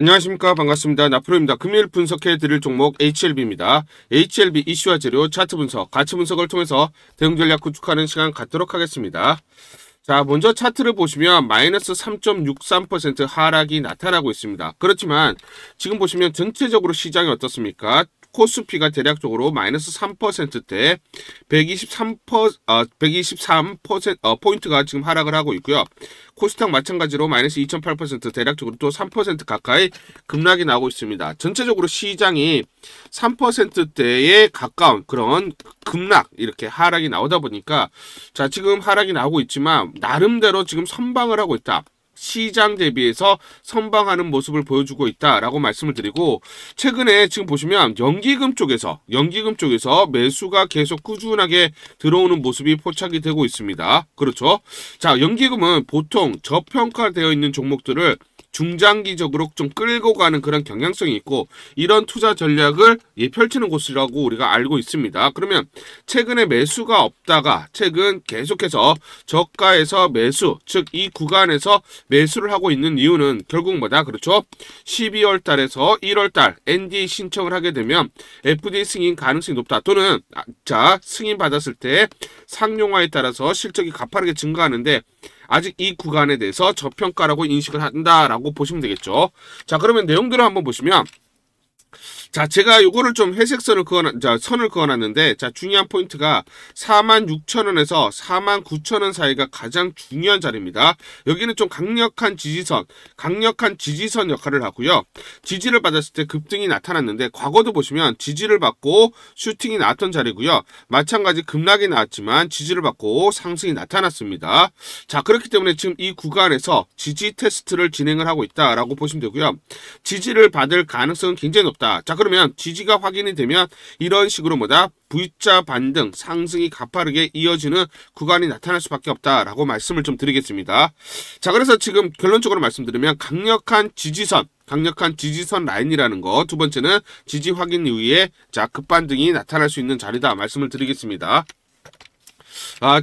안녕하십니까. 반갑습니다. 나프로입니다. 금일 분석해 드릴 종목 HLB입니다. HLB 이슈와 재료, 차트 분석, 가치 분석을 통해서 대응 전략 구축하는 시간 갖도록 하겠습니다. 자, 먼저 차트를 보시면 마이너스 3.63% 하락이 나타나고 있습니다. 그렇지만 지금 보시면 전체적으로 시장이 어떻습니까? 코스피가 대략적으로 마이너스 3%대 123%포인트가 지금 하락을 하고 있고요. 코스닥 마찬가지로 마이너스 2.8% 대략적으로 또 3% 가까이 급락이 나오고 있습니다. 전체적으로 시장이 3%대에 가까운 그런 급락, 이렇게 하락이 나오다 보니까 자, 지금 하락이 나오고 있지만 나름대로 지금 선방을 하고 있다. 시장 대비해서 선방하는 모습을 보여주고 있다라고 말씀을 드리고, 최근에 지금 보시면 연기금 쪽에서 매수가 계속 꾸준하게 들어오는 모습이 포착이 되고 있습니다. 그렇죠? 자, 연기금은 보통 저평가되어 있는 종목들을 중장기적으로 좀 끌고 가는 그런 경향성이 있고, 이런 투자 전략을 펼치는 곳이라고 우리가 알고 있습니다. 그러면 최근에 매수가 없다가 최근 계속해서 저가에서 매수, 즉 이 구간에서 매수를 하고 있는 이유는 결국 뭐다? 그렇죠? 12월 달에서 1월 달 ND 신청을 하게 되면 FD 승인 가능성이 높다. 또는 자, 승인 받았을 때 상용화에 따라서 실적이 가파르게 증가하는데 아직 이 구간에 대해서 저평가라고 인식을 한다라고 보시면 되겠죠. 자, 그러면 내용들을 한번 보시면, 자, 제가 요거를 좀 회색 선을 그어놨는데, 자, 중요한 포인트가 46,000원에서 49,000원 사이가 가장 중요한 자리입니다. 여기는 좀 강력한 지지선 역할을 하고요. 지지를 받았을 때 급등이 나타났는데, 과거도 보시면 지지를 받고 슈팅이 나왔던 자리고요. 마찬가지 급락이 나왔지만 지지를 받고 상승이 나타났습니다. 자, 그렇기 때문에 지금 이 구간에서 지지 테스트를 진행을 하고 있다라고 보시면 되고요. 지지를 받을 가능성은 굉장히 높다. 자, 그러면 지지가 확인이 되면 이런 식으로 뭐다? V자 반등, 상승이 가파르게 이어지는 구간이 나타날 수밖에 없다라고 말씀을 좀 드리겠습니다. 자, 그래서 지금 결론적으로 말씀드리면 강력한 지지선 라인이라는 거, 두 번째는 지지 확인 이후에 자, 급반등이 나타날 수 있는 자리다 말씀을 드리겠습니다.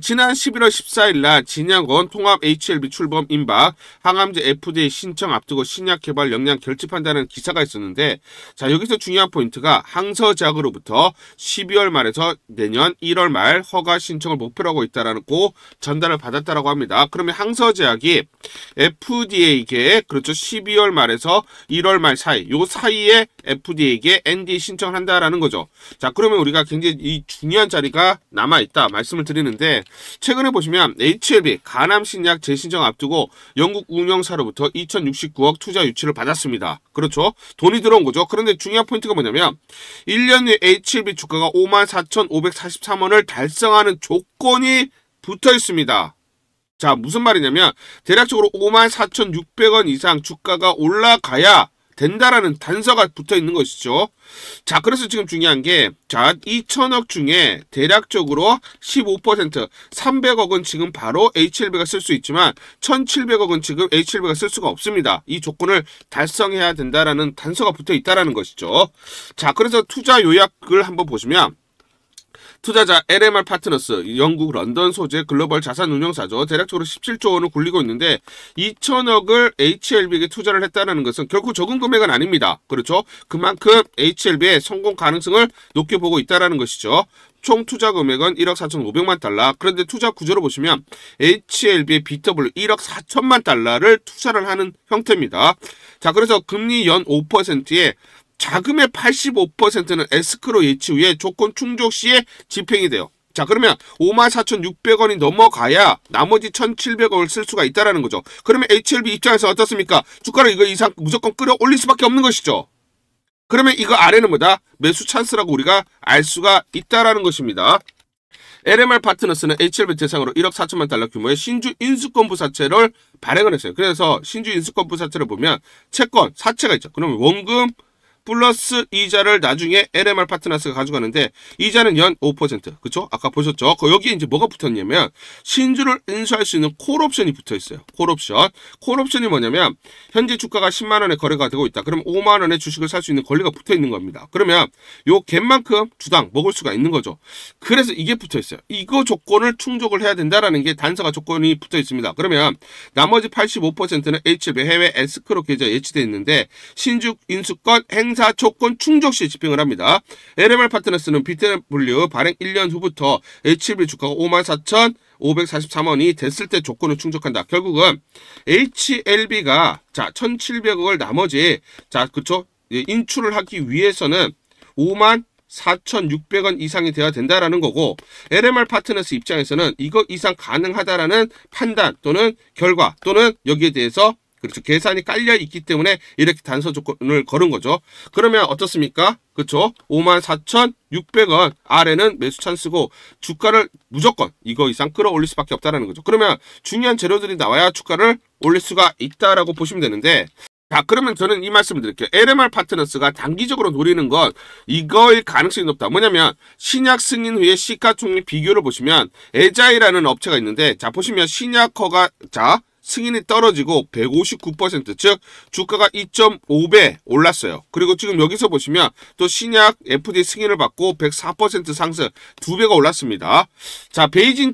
지난 11월 14일 날 진양원 통합 HLB 출범 임박, 항암제 FDA 신청 앞두고 신약 개발 역량 결집한다는 기사가 있었는데, 자, 여기서 중요한 포인트가 항서제약으로부터 12월 말에서 내년 1월 말 허가 신청을 목표로 하고 있다라고 전달을 받았다라고 합니다. 그러면 항서제약이 FDA에게, 그렇죠, 12월 말에서 1월 말 사이, 요 사이에 FDA에게 NDA 신청을 한다라는 거죠. 자, 그러면 우리가 굉장히 이 중요한 자리가 남아있다 말씀을 드리는데, 최근에 보시면 HLB 간암신약 재신청 앞두고 영국 운영사로부터 2069억 투자 유치를 받았습니다. 그렇죠? 돈이 들어온 거죠. 그런데 중요한 포인트가 뭐냐면 1년 후에 HLB 주가가 54,543원을 달성하는 조건이 붙어 있습니다. 자, 무슨 말이냐면 대략적으로 54,600원 이상 주가가 올라가야 된다라는 단서가 붙어 있는 것이죠. 자, 그래서 지금 중요한 게, 자, 2천억 중에 대략적으로 15%, 300억은 지금 바로 HLB가 쓸 수 있지만 1,700억은 지금 HLB가 쓸 수가 없습니다. 이 조건을 달성해야 된다라는 단서가 붙어 있다라는 것이죠. 자, 그래서 투자 요약을 한번 보시면, 투자자 LMR 파트너스, 영국 런던 소재 글로벌 자산 운용사죠. 대략적으로 17조 원을 굴리고 있는데 2천억을 HLB에게 투자를 했다는 것은 결코 적은 금액은 아닙니다. 그렇죠? 그만큼 HLB의 성공 가능성을 높게 보고 있다는 것이죠. 총 투자 금액은 1억 4,500만 달러. 그런데 투자 구조를 보시면 HLB의 BW 1억 4천만 달러를 투자를 하는 형태입니다. 자, 그래서 금리 연 5%에 자금의 85%는 에스크로 예치 후에 조건 충족 시에 집행이 돼요. 자, 그러면 54,600원이 넘어가야 나머지 1,700원을 쓸 수가 있다는 거죠. 그러면 HLB 입장에서 어떻습니까? 주가를 이거 이상 무조건 끌어올릴 수밖에 없는 것이죠. 그러면 이거 아래는 뭐다? 매수 찬스라고 우리가 알 수가 있다는 것입니다. LMR 파트너스는 HLB 대상으로 1억 4천만 달러 규모의 신주 인수권 부사채를 발행을 했어요. 그래서 신주 인수권 부사채를 보면 채권, 사채가 있죠. 그러면 원금, 플러스 이자를 나중에 LMR 파트너스가 가져가는데 이자는 연 5%. 그쵸? 아까 보셨죠? 여기에 이제 뭐가 붙었냐면 신주를 인수할 수 있는 콜옵션이 붙어 있어요. 콜옵션. 콜옵션이 뭐냐면 현재 주가가 10만 원에 거래가 되고 있다. 그럼 5만 원에 주식을 살 수 있는 권리가 붙어 있는 겁니다. 그러면 요 갭만큼 주당 먹을 수가 있는 거죠. 그래서 이게 붙어 있어요. 이거 조건을 충족을 해야 된다라는 게 단서가 조건이 붙어 있습니다. 그러면 나머지 85%는 HLB 해외 에스크로 계좌 예치되어 있는데 신주 인수권 행사 조건 충족 시 집행을 합니다. LMR 파트너스는 BTW 발행 1년 후부터 HLB 주가가 54,543원이 됐을 때 조건을 충족한다. 결국은 HLB가 자 1,700억을 나머지 자 그쵸 인출을 하기 위해서는 54,600원 이상이 되어야 된다라는 거고 LMR 파트너스 입장에서는 이거 이상 가능하다라는 판단 또는 결과 또는 여기에 대해서 그렇죠. 계산이 깔려 있기 때문에 이렇게 단서 조건을 걸은 거죠. 그러면 어떻습니까? 그렇죠. 54,600원 아래는 매수 찬스고 주가를 무조건 이거 이상 끌어올릴 수밖에 없다라는 거죠. 그러면 중요한 재료들이 나와야 주가를 올릴 수가 있다라고 보시면 되는데 자, 그러면 저는 이 말씀을 드릴게요. LMR 파트너스가 단기적으로 노리는 건 이거일 가능성이 높다. 뭐냐면 신약 승인 후에 시가총액 비교를 보시면 에자이라는 업체가 있는데 자 보시면 신약허가 자 승인이 떨어지고 159%, 즉 주가가 2.5배 올랐어요. 그리고 지금 여기서 보시면 또 신약 FDA 승인을 받고 104% 상승, 2배가 올랐습니다. 자, 베이징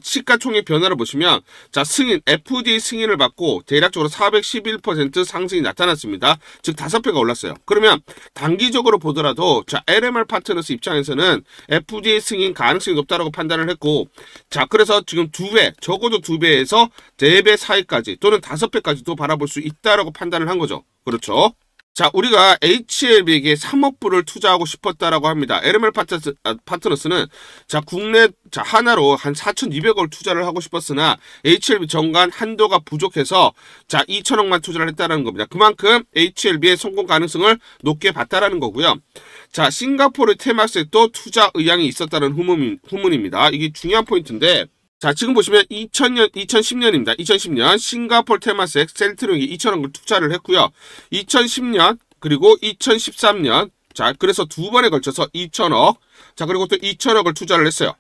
시가총액 변화를 보시면 자, FDA 승인을 받고 대략적으로 411% 상승이 나타났습니다. 즉 5배가 올랐어요. 그러면 단기적으로 보더라도 자, LMR 파트너스 입장에서는 FDA 승인 가능성이 높다라고 판단을 했고 자, 그래서 지금 2배, 적어도 2배에서 4배 사이까지 또는 5배까지도 바라볼 수 있다라고 판단을 한 거죠. 그렇죠. 자, 우리가 HLB에게 3억 불을 투자하고 싶었다라고 합니다. LMR 파트너스는 자, 국내 자, 하나로 한 4,200억을 투자를 하고 싶었으나 HLB 정관 한도가 부족해서 자, 2천억만 투자를 했다라는 겁니다. 그만큼 HLB의 성공 가능성을 높게 봤다라는 거고요. 자, 싱가포르 테마스에도 투자 의향이 있었다는 후문입니다. 이게 중요한 포인트인데 자, 지금 보시면 2010년입니다. 2010년 싱가포르 테마스에 셀트리온이 2천억을 투자를 했고요. 2010년 그리고 2013년 자, 그래서 두 번에 걸쳐서 2천억 자, 그리고 또 2천억을 투자를 했어요.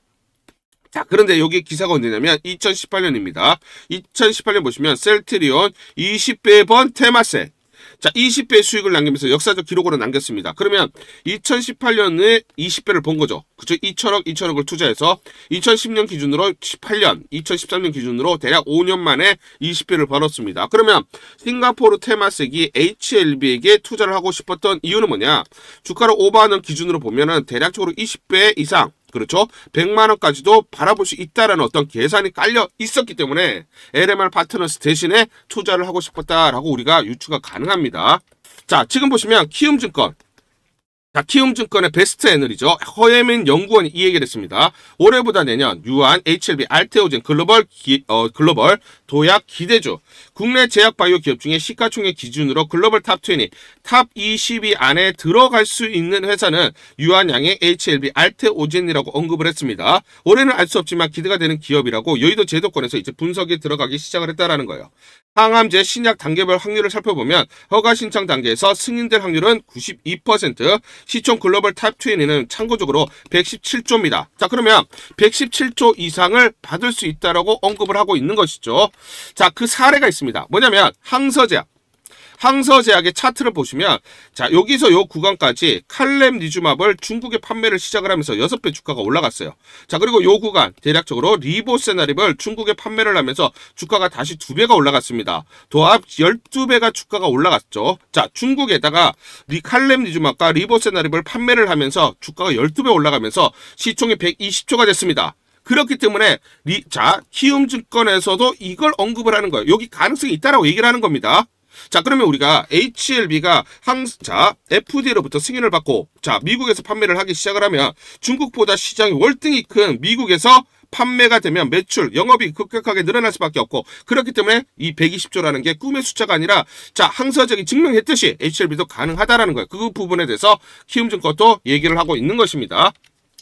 자, 그런데 여기 기사가 언제냐면 2018년입니다. 2018년 보시면 셀트리온 20배 테마스 자, 20배의 수익을 남기면서 역사적 기록으로 남겼습니다. 그러면 2018년에 20배를 본 거죠. 그쵸? 2천억을 투자해서 2010년 기준으로 18년, 2013년 기준으로 대략 5년 만에 20배를 벌었습니다. 그러면 싱가포르 테마색이 HLB에게 투자를 하고 싶었던 이유는 뭐냐? 주가를 오버하는 기준으로 보면은 대략적으로 20배 이상 그렇죠. 100만 원까지도 바라볼 수 있다라는 어떤 계산이 깔려 있었기 때문에 LMR 파트너스 대신에 투자를 하고 싶었다라고 우리가 유추가 가능합니다. 자, 지금 보시면 키움증권. 자, 키움증권의 베스트 애널이죠. 허예민 연구원이 이 얘기를 했습니다. 올해보다 내년 유한, HLB, 알테오젠, 글로벌 도약 기대주. 국내 제약바이오 기업 중에 시가총액 기준으로 글로벌 탑20, 탑20위 안에 들어갈 수 있는 회사는 유한양의 HLB, 알테오젠이라고 언급을 했습니다. 올해는 알 수 없지만 기대가 되는 기업이라고 여의도 제도권에서 이제 분석에 들어가기 시작을 했다라는 거예요. 항암제 신약 단계별 확률을 살펴보면 허가 신청 단계에서 승인될 확률은 92%, 시총 글로벌 탑20는 참고적으로 117조입니다. 자, 그러면 117조 이상을 받을 수 있다라고 언급을 하고 있는 것이죠. 자, 그 사례가 있습니다. 뭐냐면 항서제약의 차트를 보시면 자, 여기서 요 구간까지 칼렘니주맙을 중국에 판매를 시작을 하면서 6배 주가가 올라갔어요. 자, 그리고 요 구간 대략적으로 리보세나립을 중국에 판매를 하면서 주가가 다시 2배가 올라갔습니다. 도합 12배가 주가가 올라갔죠. 자, 중국에다가 칼렘니주맙과 리보세나립을 판매를 하면서 주가가 12배 올라가면서 시총이 120조가 됐습니다. 그렇기 때문에 키움증권에서도 이걸 언급을 하는 거예요. 여기 가능성이 있다라고 얘기를 하는 겁니다. 자, 그러면 우리가 HLB가 FDA로부터 승인을 받고 자, 미국에서 판매를 하기 시작을 하면 중국보다 시장이 월등히 큰 미국에서 판매가 되면 매출, 영업이 급격하게 늘어날 수밖에 없고 그렇기 때문에 이 120조라는 게 꿈의 숫자가 아니라 자, 항서적이 증명했듯이 HLB도 가능하다라는 거예요. 그 부분에 대해서 키움증권도 얘기를 하고 있는 것입니다.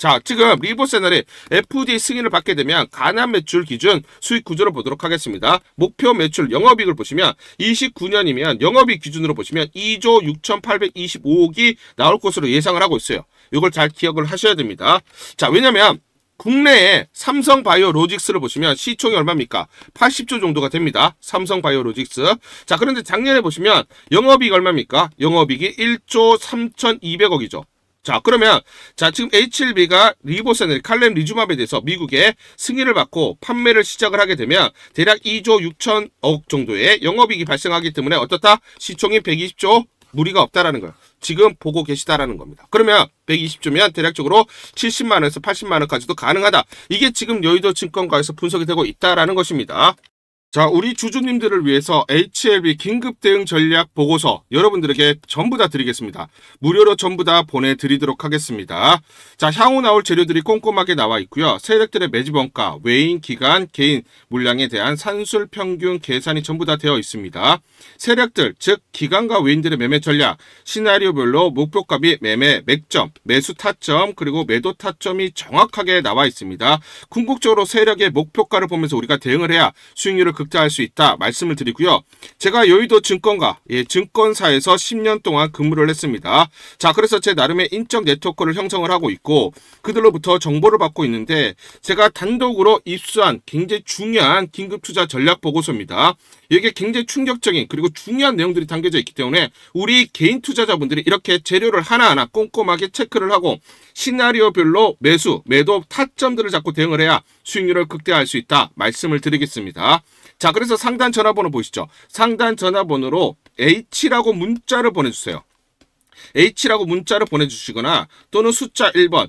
자, 지금 리보세널이 FDA 승인을 받게 되면 가납 매출 기준 수익 구조를 보도록 하겠습니다. 목표 매출 영업이익을 보시면 29년이면 영업이익 기준으로 보시면 2조 6,825억이 나올 것으로 예상을 하고 있어요. 이걸 잘 기억을 하셔야 됩니다. 자, 왜냐면 국내에 삼성바이오로직스를 보시면 시총이 얼마입니까? 80조 정도가 됩니다. 삼성바이오로직스. 자, 그런데 작년에 보시면 영업이익 얼마입니까? 영업이익이 1조 3,200억이죠. 자, 그러면 자, 지금 HLB가 리보세널 칼렘 리주맙에 대해서 미국에 승인을 받고 판매를 시작을 하게 되면 대략 2조 6천억 정도의 영업이익이 발생하기 때문에 어떻다? 시총이 120조 무리가 없다라는 거예요. 지금 보고 계시다라는 겁니다. 그러면 120조면 대략적으로 70만 원에서 80만 원까지도 가능하다. 이게 지금 여의도 증권가에서 분석이 되고 있다라는 것입니다. 자, 우리 주주님들을 위해서 HLB 긴급 대응 전략 보고서 여러분들에게 전부 다 드리겠습니다. 무료로 전부 다 보내드리도록 하겠습니다. 자, 향후 나올 재료들이 꼼꼼하게 나와 있고요. 세력들의 매집 원가, 외인, 기간, 개인 물량에 대한 산술 평균 계산이 전부 다 되어 있습니다. 세력들, 즉 기간과 외인들의 매매 전략, 시나리오별로 목표값이 매매 맥점, 매수 타점, 그리고 매도 타점이 정확하게 나와 있습니다. 궁극적으로 세력의 목표가를 보면서 우리가 대응을 해야 수익률을 극대화할 수 있다 말씀을 드리고요. 제가 여의도 증권가, 증권사에서 10년 동안 근무를 했습니다. 자, 그래서 제 나름의 인적 네트워크를 형성을 하고 있고 그들로부터 정보를 받고 있는데 제가 단독으로 입수한 굉장히 중요한 긴급투자 전략 보고서입니다. 이게 굉장히 충격적인 그리고 중요한 내용들이 담겨져 있기 때문에 우리 개인 투자자분들이 이렇게 재료를 하나하나 꼼꼼하게 체크를 하고 시나리오별로 매수, 매도 타점들을 잡고 대응을 해야 수익률을 극대화할 수 있다 말씀을 드리겠습니다. 자, 그래서 상단 전화번호 보시죠. 상단 전화번호로 H라고 문자를 보내주세요. H라고 문자를 보내주시거나 또는 숫자 1번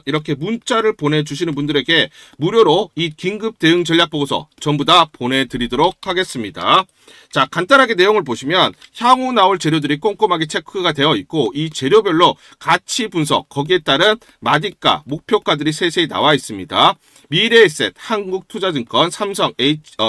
이렇게 문자를 보내주시는 분들에게 무료로 이 긴급 대응 전략 보고서 전부 다 보내드리도록 하겠습니다. 자, 간단하게 내용을 보시면 향후 나올 재료들이 꼼꼼하게 체크가 되어 있고 이 재료별로 가치 분석, 거기에 따른 마디가, 목표가들이 세세히 나와 있습니다. 미래에셋, 한국투자증권, 삼성,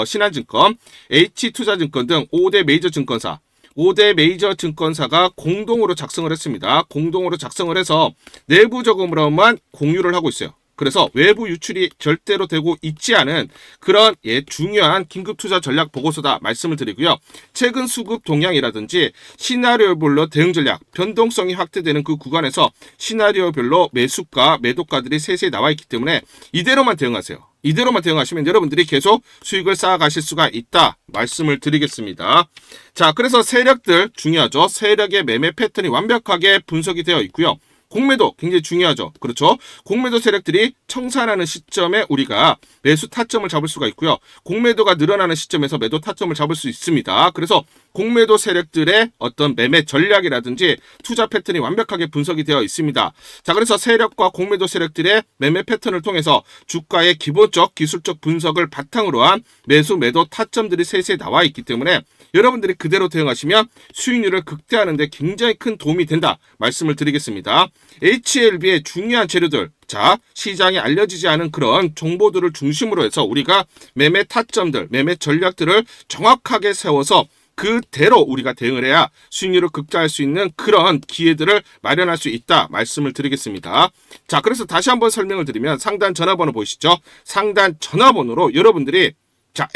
신한증권, H투자증권 등 5대 메이저 증권사 5대 메이저 증권사가 공동으로 작성을 했습니다. 공동으로 작성을 해서 내부적으로만 공유를 하고 있어요. 그래서 외부 유출이 절대로 되고 있지 않은 그런 중요한 긴급투자 전략 보고서다 말씀을 드리고요. 최근 수급 동향이라든지 시나리오별로 대응 전략, 변동성이 확대되는 그 구간에서 시나리오별로 매수가, 매도가들이 세세히 나와 있기 때문에 이대로만 대응하세요. 이대로만 대응하시면 여러분들이 계속 수익을 쌓아가실 수가 있다 말씀을 드리겠습니다. 자, 그래서 세력들 중요하죠. 세력의 매매 패턴이 완벽하게 분석이 되어 있고요. 공매도 굉장히 중요하죠. 그렇죠? 공매도 세력들이 청산하는 시점에 우리가 매수 타점을 잡을 수가 있고요. 공매도가 늘어나는 시점에서 매도 타점을 잡을 수 있습니다. 그래서 공매도 세력들의 어떤 매매 전략이라든지 투자 패턴이 완벽하게 분석이 되어 있습니다. 자, 그래서 세력과 공매도 세력들의 매매 패턴을 통해서 주가의 기본적 기술적 분석을 바탕으로 한 매수 매도 타점들이 세세히 나와 있기 때문에 여러분들이 그대로 대응하시면 수익률을 극대화하는 데 굉장히 큰 도움이 된다 말씀을 드리겠습니다. HLB의 중요한 재료들, 자, 시장에 알려지지 않은 그런 정보들을 중심으로 해서 우리가 매매 타점들, 매매 전략들을 정확하게 세워서 그대로 우리가 대응을 해야 수익률을 극대화할 수 있는 그런 기회들을 마련할 수 있다 말씀을 드리겠습니다. 자, 그래서 다시 한번 설명을 드리면 상단 전화번호 보이시죠? 상단 전화번호로 여러분들이 자,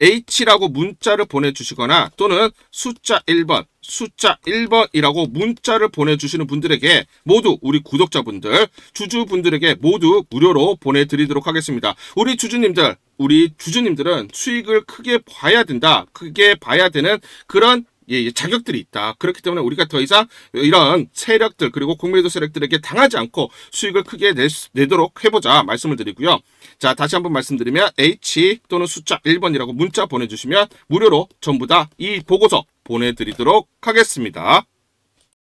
H라고 문자를 보내주시거나 또는 숫자 1번이라고 문자를 보내주시는 분들에게 모두 우리 구독자분들, 주주분들에게 모두 무료로 보내드리도록 하겠습니다. 우리 주주님들은 수익을 크게 봐야 된다. 크게 봐야 되는 그런 자격들이 있다. 그렇기 때문에 우리가 더 이상 이런 세력들 그리고 공매도 세력들에게 당하지 않고 수익을 크게 내도록 해보자 말씀을 드리고요. 자, 다시 한번 말씀드리면 H 또는 숫자 1번이라고 문자 보내주시면 무료로 전부 다 이 보고서 보내드리도록 하겠습니다.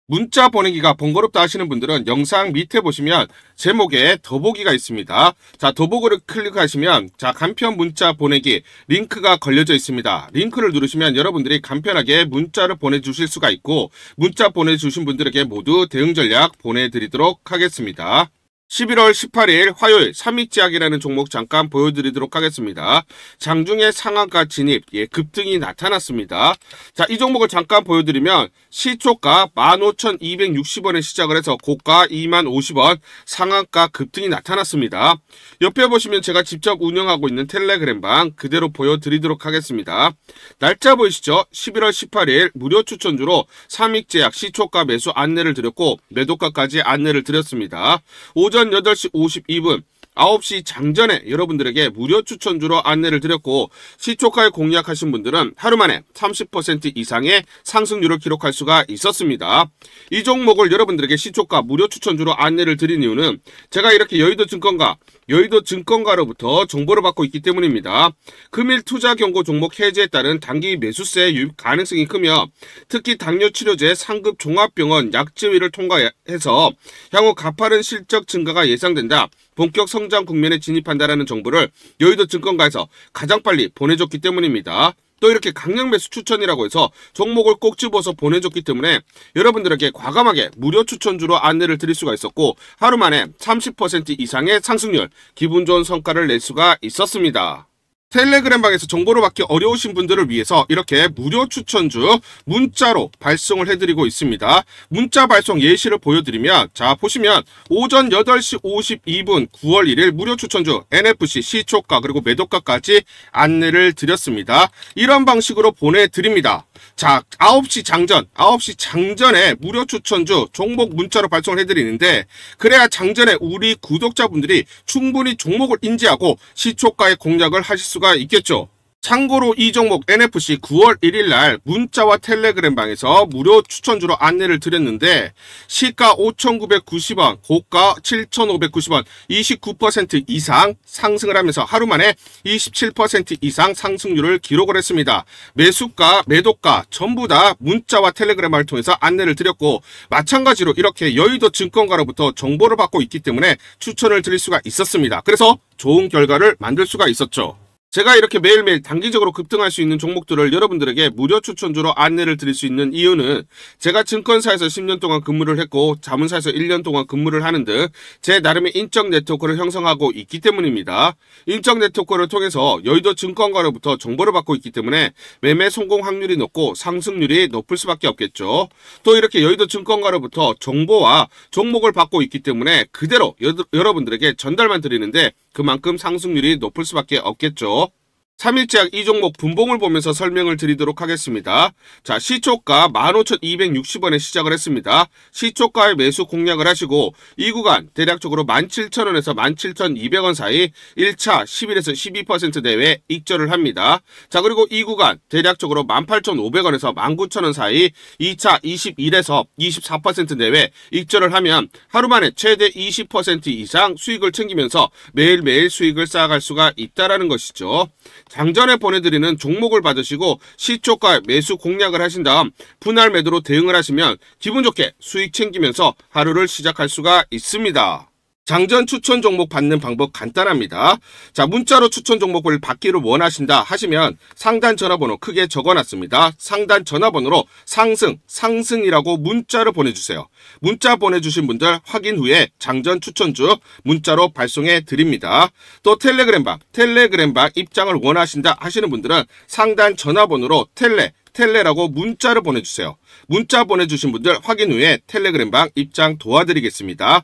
문자 보내기가 번거롭다 하시는 분들은 영상 밑에 보시면 제목에 더보기가 있습니다. 자, 더보기를 클릭하시면 자, 간편 문자 보내기 링크가 걸려져 있습니다. 링크를 누르시면 여러분들이 간편하게 문자를 보내주실 수가 있고 문자 보내주신 분들에게 모두 대응 전략 보내드리도록 하겠습니다. 11월 18일 화요일 삼익제약이라는 종목 잠깐 보여드리도록 하겠습니다. 장중에 상한가 진입, 급등이 나타났습니다. 자, 이 종목을 잠깐 보여드리면 시초가 15,260원에 시작을 해서 고가 20,050원, 상한가 급등이 나타났습니다. 옆에 보시면 제가 직접 운영하고 있는 텔레그램방 그대로 보여드리도록 하겠습니다. 날짜 보이시죠? 11월 18일 무료 추천주로 삼익제약 시초가 매수 안내를 드렸고 매도가까지 안내를 드렸습니다. 오전 8시 52분 9시 장전에 여러분들에게 무료 추천주로 안내를 드렸고 시초가에 공략하신 분들은 하루 만에 30% 이상의 상승률을 기록할 수가 있었습니다. 이 종목을 여러분들에게 시초가 무료 추천주로 안내를 드린 이유는 제가 이렇게 여의도증권가로부터 정보를 받고 있기 때문입니다. 금일 투자 경고 종목 해제에 따른 단기 매수세 유입 가능성이 크며 특히 당뇨치료제 상급 종합병원 약제위를 통과해서 향후 가파른 실적 증가가 예상된다. 본격 성장 국면에 진입한다라는 정보를 여의도증권가에서 가장 빨리 보내줬기 때문입니다. 또 이렇게 강력 매수 추천이라고 해서 종목을 꼭 집어서 보내줬기 때문에 여러분들에게 과감하게 무료 추천주로 안내를 드릴 수가 있었고 하루 만에 30% 이상의 상승률, 기분 좋은 성과를 낼 수가 있었습니다. 텔레그램방에서 정보를 받기 어려우신 분들을 위해서 이렇게 무료 추천주 문자로 발송을 해드리고 있습니다. 문자 발송 예시를 보여드리면 자 보시면 오전 8시 52분 9월 1일 무료 추천주 NFC 시초가 그리고 매도가까지 안내를 드렸습니다. 이런 방식으로 보내드립니다. 자 9시 장전에 무료 추천주 종목 문자로 발송을 해드리는데 그래야 장전에 우리 구독자분들이 충분히 종목을 인지하고 시초가의 공략을 하실 수가 있겠죠. 참고로 이 종목 NFC 9월 1일 날 문자와 텔레그램방에서 무료 추천주로 안내를 드렸는데 시가 5,990원, 고가 7,590원, 29% 이상 상승을 하면서 하루 만에 27% 이상 상승률을 기록을 했습니다. 매수가, 매도가 전부 다 문자와 텔레그램을 통해서 안내를 드렸고 마찬가지로 이렇게 여의도 증권가로부터 정보를 받고 있기 때문에 추천을 드릴 수가 있었습니다. 그래서 좋은 결과를 만들 수가 있었죠. 제가 이렇게 매일매일 단기적으로 급등할 수 있는 종목들을 여러분들에게 무료 추천주로 안내를 드릴 수 있는 이유는 제가 증권사에서 10년 동안 근무를 했고 자문사에서 1년 동안 근무를 하는 등 제 나름의 인적 네트워크를 형성하고 있기 때문입니다. 인적 네트워크를 통해서 여의도 증권가로부터 정보를 받고 있기 때문에 매매 성공 확률이 높고 상승률이 높을 수밖에 없겠죠. 또 이렇게 여의도 증권가로부터 정보와 종목을 받고 있기 때문에 그대로 여러분들에게 전달만 드리는데 그만큼 상승률이 높을 수밖에 없겠죠. 삼익제약 이 종목 분봉을 보면서 설명을 드리도록 하겠습니다. 자, 시초가 15,260원에 시작을 했습니다. 시초가에 매수 공략을 하시고 이 구간 대략적으로 17,000원에서 17,200원 사이 1차 11에서 12% 내외 익절을 합니다. 자, 그리고 이 구간 대략적으로 18,500원에서 19,000원 사이 2차 21에서 24% 내외 익절을 하면 하루 만에 최대 20% 이상 수익을 챙기면서 매일매일 수익을 쌓아갈 수가 있다는 것이죠. 장전에 보내드리는 종목을 받으시고 시초가 매수 공략을 하신 다음 분할 매도로 대응을 하시면 기분 좋게 수익 챙기면서 하루를 시작할 수가 있습니다. 장전 추천 종목 받는 방법 간단합니다. 자, 문자로 추천 종목을 받기를 원하신다 하시면 상단 전화번호 크게 적어놨습니다. 상단 전화번호로 상승이라고 문자를 보내주세요. 문자 보내주신 분들 확인 후에 장전 추천주 문자로 발송해 드립니다. 또 텔레그램방 입장을 원하신다 하시는 분들은 상단 전화번호로 텔레라고 문자를 보내주세요. 문자 보내주신 분들 확인 후에 텔레그램방 입장 도와드리겠습니다.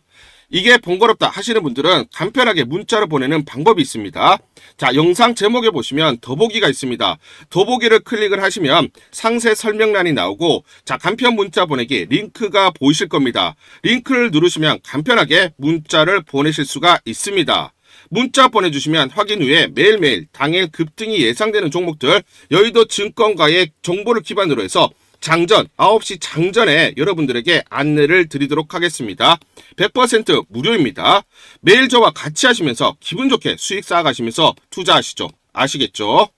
이게 번거롭다 하시는 분들은 간편하게 문자를 보내는 방법이 있습니다. 자, 영상 제목에 보시면 더보기가 있습니다. 더보기를 클릭을 하시면 상세 설명란이 나오고 자, 간편 문자 보내기 링크가 보이실 겁니다. 링크를 누르시면 간편하게 문자를 보내실 수가 있습니다. 문자 보내주시면 확인 후에 매일매일 당일 급등이 예상되는 종목들 여의도 증권가의 정보를 기반으로 해서 장전 9시 장전에 여러분들에게 안내를 드리도록 하겠습니다. 100% 무료입니다. 매일 저와 같이 하시면서 기분 좋게 수익 쌓아가시면서 투자하시죠. 아시겠죠?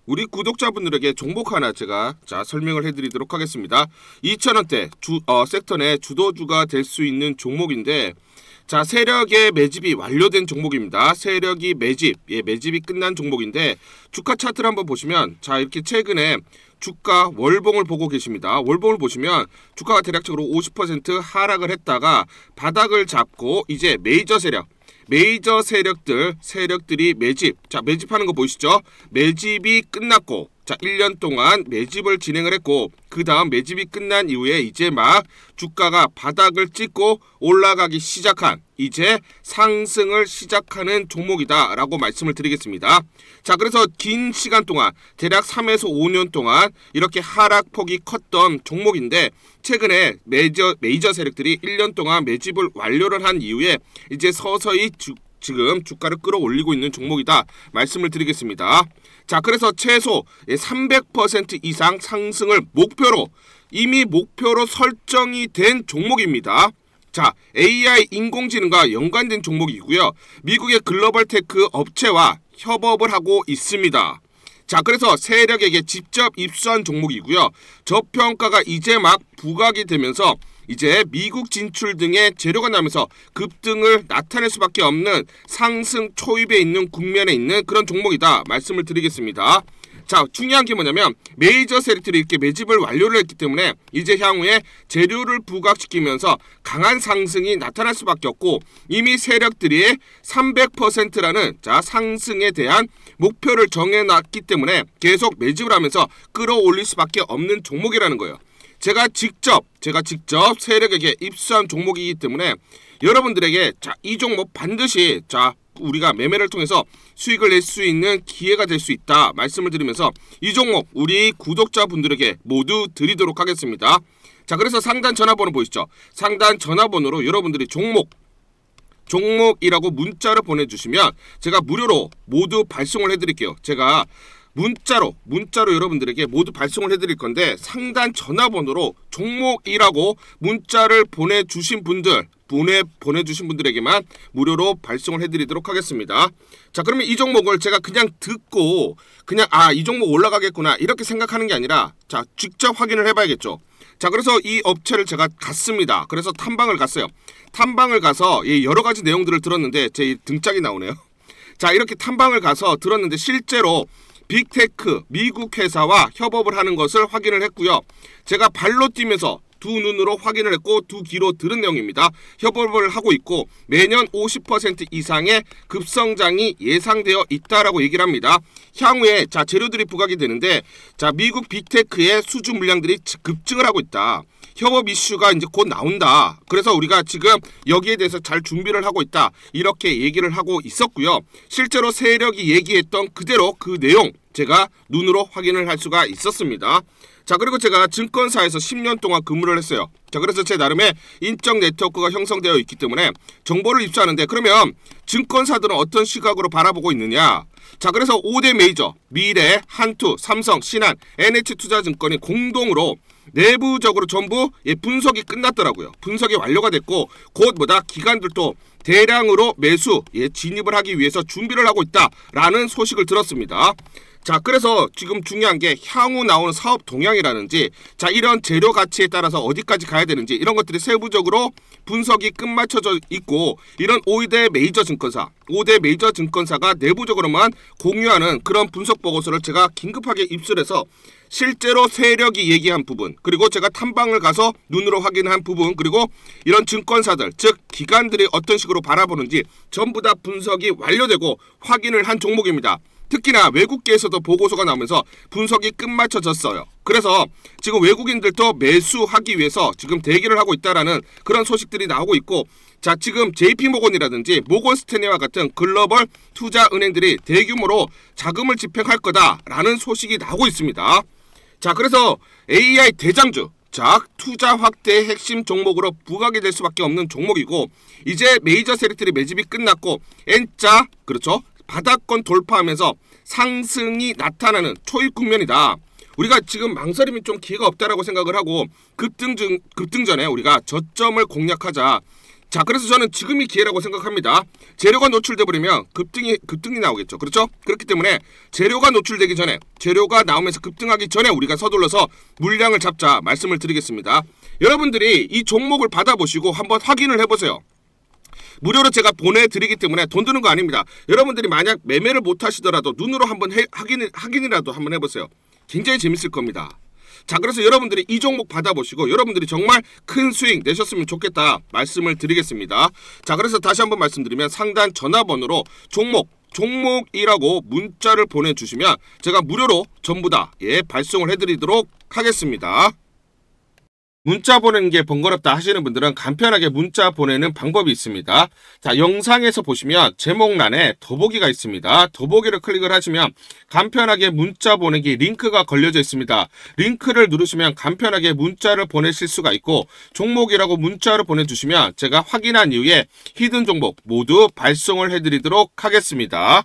우리 구독자분들에게 종목 하나 제가 설명을 해드리도록 하겠습니다. 2,000원대 섹터 내 주도주가 될 수 있는 종목인데 자, 세력의 매집이 완료된 종목입니다. 세력이 매집이 끝난 종목인데 주가 차트를 한번 보시면 자, 이렇게 최근에 주가 월봉을 보고 계십니다. 월봉을 보시면 주가가 대략적으로 50% 하락을 했다가 바닥을 잡고 이제 메이저 세력들이 매집하는 거 보이시죠? 매집이 끝났고 자, 1년 동안 매집을 진행을 했고 그 다음 매집이 끝난 이후에 이제 막 주가가 바닥을 찍고 올라가기 시작한 이제 상승을 시작하는 종목이다 라고 말씀을 드리겠습니다. 자, 그래서 긴 시간 동안 대략 3에서 5년 동안 이렇게 하락폭이 컸던 종목인데 최근에 메이저 세력들이 1년 동안 매집을 완료를 한 이후에 이제 서서히 지금 주가를 끌어올리고 있는 종목이다 말씀을 드리겠습니다. 자, 그래서 최소 300% 이상 상승을 이미 목표로 설정이 된 종목입니다. 자, AI 인공지능과 연관된 종목이고요. 미국의 글로벌 테크 업체와 협업을 하고 있습니다. 자, 그래서 세력에게 직접 입수한 종목이고요. 저평가가 이제 막 부각이 되면서 이제 미국 진출 등의 재료가 나면서 급등을 나타낼 수밖에 없는 상승 초입에 있는 국면에 있는 그런 종목이다 말씀을 드리겠습니다. 자, 중요한 게 뭐냐면 메이저 세력들이 이렇게 매집을 완료를 했기 때문에 이제 향후에 재료를 부각시키면서 강한 상승이 나타날 수밖에 없고 이미 세력들이 300%라는 자, 상승에 대한 목표를 정해놨기 때문에 계속 매집을 하면서 끌어올릴 수밖에 없는 종목이라는 거예요. 제가 직접 세력에게 입수한 종목이기 때문에 여러분들에게 자, 이 종목 반드시 자, 우리가 매매를 통해서 수익을 낼 수 있는 기회가 될 수 있다 말씀을 드리면서 이 종목 우리 구독자분들에게 모두 드리도록 하겠습니다. 자, 그래서 상단 전화번호 보이시죠? 상단 전화번호로 여러분들이 종목이라고 문자를 보내주시면 제가 무료로 모두 발송을 해드릴게요. 제가 문자로 여러분들에게 모두 발송을 해드릴 건데 상단 전화번호로 종목이라고 문자를 보내주신 분들에게만 무료로 발송을 해드리도록 하겠습니다. 자, 그러면 이 종목을 제가 그냥 듣고 그냥 이 종목 올라가겠구나 이렇게 생각하는 게 아니라 자, 직접 확인을 해봐야겠죠. 자, 그래서 이 업체를 제가 갔습니다. 그래서 탐방을 갔어요. 탐방을 가서 여러 가지 내용들을 들었는데 제 등짝이 나오네요. 자, 이렇게 탐방을 가서 들었는데 실제로 빅테크 미국 회사와 협업을 하는 것을 확인을 했고요. 제가 발로 뛰면서 두 눈으로 확인을 했고 두 귀로 들은 내용입니다. 협업을 하고 있고 매년 50% 이상의 급성장이 예상되어 있다라고 얘기를 합니다. 향후에 자, 재료들이 부각이 되는데 자, 미국 빅테크의 수주 물량들이 급증을 하고 있다. 협업 이슈가 이제 곧 나온다. 그래서 우리가 지금 여기에 대해서 잘 준비를 하고 있다. 이렇게 얘기를 하고 있었고요. 실제로 세력이 얘기했던 그대로 그 내용 제가 눈으로 확인을 할 수가 있었습니다. 자, 그리고 제가 증권사에서 10년 동안 근무를 했어요. 자, 그래서 제 나름의 인적 네트워크가 형성되어 있기 때문에 정보를 입수하는데 그러면 증권사들은 어떤 시각으로 바라보고 있느냐? 자, 그래서 5대 메이저 미래, 한투, 삼성, 신한, NH투자증권이 공동으로 내부적으로 전부 분석이 끝났더라고요. 분석이 완료가 됐고 곧 기관들도 대량으로 매수 진입을 하기 위해서 준비를 하고 있다라는 소식을 들었습니다. 자, 그래서 지금 중요한 게 향후 나오는 사업 동향이라든지 자, 이런 재료 가치에 따라서 어디까지 가야 되는지 이런 것들이 세부적으로 분석이 끝마쳐져 있고 이런 5대 메이저 증권사가 내부적으로만 공유하는 그런 분석 보고서를 제가 긴급하게 입수해서 실제로 세력이 얘기한 부분 그리고 제가 탐방을 가서 눈으로 확인한 부분 그리고 이런 증권사들 즉 기관들이 어떤 식으로 바라보는지 전부 다 분석이 완료되고 확인을 한 종목입니다. 특히나 외국계에서도 보고서가 나오면서 분석이 끝마쳐졌어요. 그래서 지금 외국인들도 매수하기 위해서 지금 대기를 하고 있다라는 그런 소식들이 나오고 있고 자, 지금 JP모건이라든지 모건스탠리와 같은 글로벌 투자 은행들이 대규모로 자금을 집행할 거다라는 소식이 나오고 있습니다. 자, 그래서 AI 대장주 자, 투자 확대의 핵심 종목으로 부각이 될 수밖에 없는 종목이고 이제 메이저 세력들이 매집이 끝났고 N자 그렇죠? 바닥권 돌파하면서 상승이 나타나는 초입 국면이다. 우리가 지금 망설임이 좀 기회가 없다라고 생각을 하고 급등 전에 우리가 저점을 공략하자. 자, 그래서 저는 지금이 기회라고 생각합니다. 재료가 노출돼 버리면 급등이 나오겠죠. 그렇죠? 그렇기 때문에 재료가 노출되기 전에 재료가 나오면서 급등하기 전에 우리가 서둘러서 물량을 잡자 말씀을 드리겠습니다. 여러분들이 이 종목을 받아보시고 한번 확인을 해보세요. 무료로 제가 보내드리기 때문에 돈 드는 거 아닙니다. 여러분들이 만약 매매를 못 하시더라도 눈으로 한번 확인이라도 한번 해보세요. 굉장히 재밌을 겁니다. 자, 그래서 여러분들이 이 종목 받아보시고 여러분들이 정말 큰 수익 내셨으면 좋겠다 말씀을 드리겠습니다. 자, 그래서 다시 한번 말씀드리면 상단 전화번호로 종목이라고 문자를 보내주시면 제가 무료로 전부 다 발송을 해드리도록 하겠습니다. 문자 보내는 게 번거롭다 하시는 분들은 간편하게 문자 보내는 방법이 있습니다. 자, 영상에서 보시면 제목란에 더보기가 있습니다. 더보기를 클릭을 하시면 간편하게 문자 보내기 링크가 걸려져 있습니다. 링크를 누르시면 간편하게 문자를 보내실 수가 있고 종목이라고 문자를 보내주시면 제가 확인한 이후에 히든 종목 모두 발송을 해드리도록 하겠습니다.